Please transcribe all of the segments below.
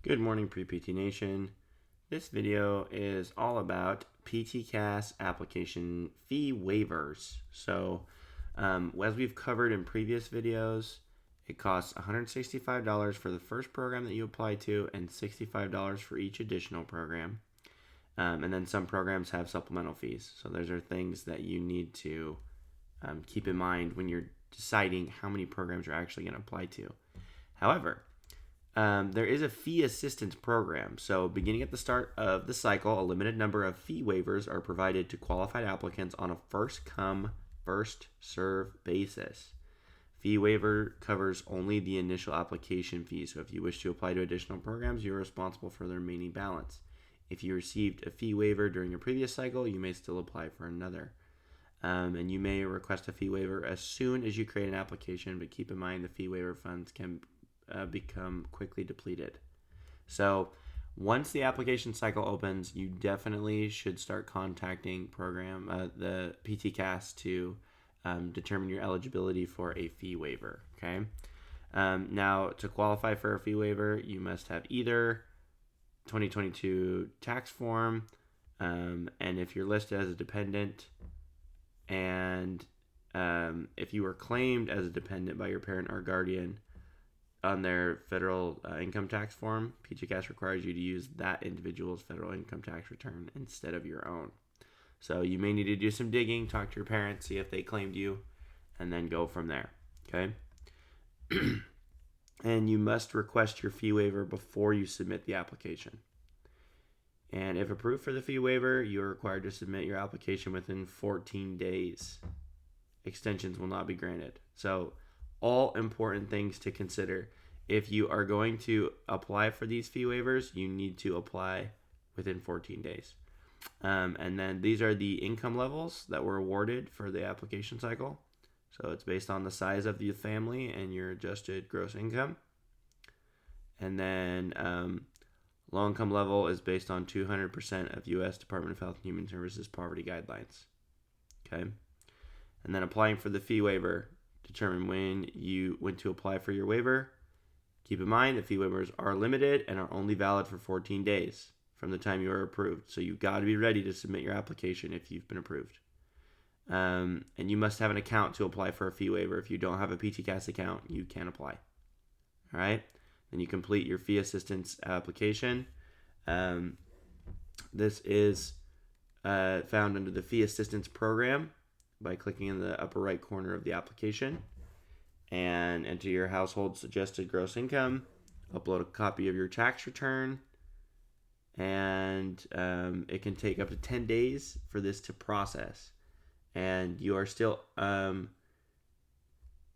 Good morning, Pre-PT Nation. This video is all about PTCAS application fee waivers. As we've covered in previous videos, it costs $165 for the first program that you apply to and $65 for each additional program. And then some programs have supplemental fees. So those are things that you need to keep in mind when you're deciding how many programs you're actually going to apply to. However, there is a fee assistance program. So beginning at the start of the cycle, a limited number of fee waivers are provided to qualified applicants on a first-come, first-served basis. Fee waiver covers only the initial application fee. So if you wish to apply to additional programs, you're responsible for the remaining balance. If you received a fee waiver during a previous cycle, you may still apply for another. And you may request a fee waiver as soon as you create an application, but keep in mind the fee waiver funds can become quickly depleted. So once the application cycle opens, you definitely should start contacting the PTCAS to determine your eligibility for a fee waiver. Okay. Now, to qualify for a fee waiver, you must have either 2022 tax form, and if you're listed as a dependent, and if you were claimed as a dependent by your parent or guardian on their federal income tax form, PTCAS requires you to use that individual's federal income tax return instead of your own. So you may need to do some digging, talk to your parents, see if they claimed you, and then go from there. Okay? And you must request your fee waiver before you submit the application. And if approved for the fee waiver, you are required to submit your application within 14 days. Extensions will not be granted. So all important things to consider. If you are going to apply for these fee waivers, you need to apply within 14 days. And then these are the income levels that were awarded for the application cycle. So it's based on the size of the family and your adjusted gross income. And then low income level is based on 200% of U.S. Department of Health and Human Services poverty guidelines. Okay. And then applying for the fee waiver. Determine when to apply for your waiver. Keep in mind that fee waivers are limited and are only valid for 14 days from the time you are approved. So you've got to be ready to submit your application if you've been approved. And you must have an account to apply for a fee waiver. If you don't have a PTCAS account, you can't apply. All right? Then you complete your fee assistance application. This is found under the fee assistance program by clicking in the upper right corner of the application, and enter your household's suggested gross income, upload a copy of your tax return, and it can take up to 10 days for this to process. And you are still,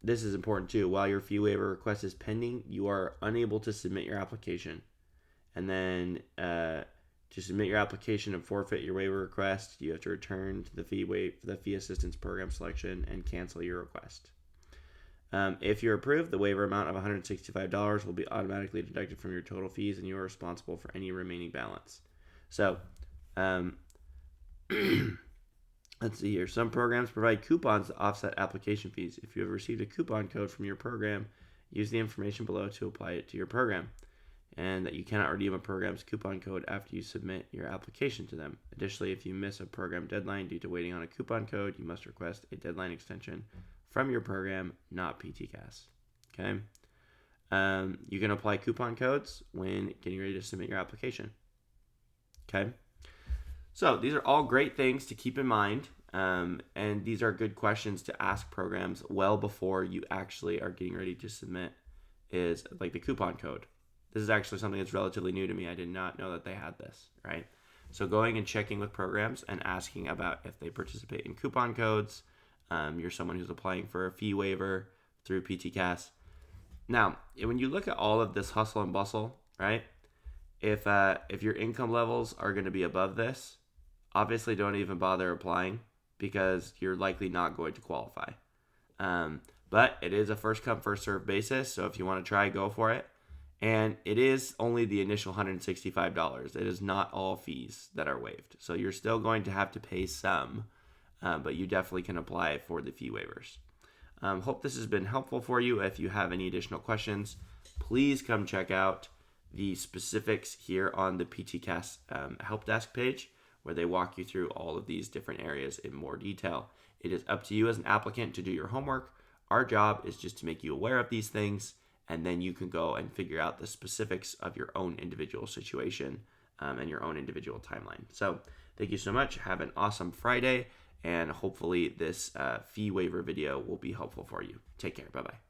this is important too, while your fee waiver request is pending, you are unable to submit your application. And then to submit your application and forfeit your waiver request, you have to return to the fee assistance program selection and cancel your request. If you're approved, the waiver amount of $165 will be automatically deducted from your total fees, and you are responsible for any remaining balance. So, let's see here. Some programs provide coupons to offset application fees. If you have received a coupon code from your program, use the information below to apply it to your program, and that you cannot redeem a program's coupon code after you submit your application to them. Additionally, if you miss a program deadline due to waiting on a coupon code, you must request a deadline extension from your program, not PTCAS. Okay? You can apply coupon codes when getting ready to submit your application. Okay? So these are all great things to keep in mind, and these are good questions to ask programs well before you actually are getting ready to submit, is like the coupon code. This is actually something that's relatively new to me. I did not know that they had this, right? So going and checking with programs and asking about if they participate in coupon codes. You're someone who's applying for a fee waiver through PTCAS. Now, when you look at all of this hustle and bustle, right? If your income levels are going to be above this, obviously don't even bother applying because you're likely not going to qualify. But it is a first come, first served basis. So if you want to try, go for it. And it is only the initial $165. It is not all fees that are waived. So you're still going to have to pay some, but you definitely can apply for the fee waivers. Hope this has been helpful for you. If you have any additional questions, please come check out the specifics here on the PTCAS help desk page, where they walk you through all of these different areas in more detail. It is up to you as an applicant to do your homework. Our job is just to make you aware of these things, and then you can go and figure out the specifics of your own individual situation and your own individual timeline. So thank you so much. Have an awesome Friday, and hopefully this fee waiver video will be helpful for you. Take care. Bye-bye.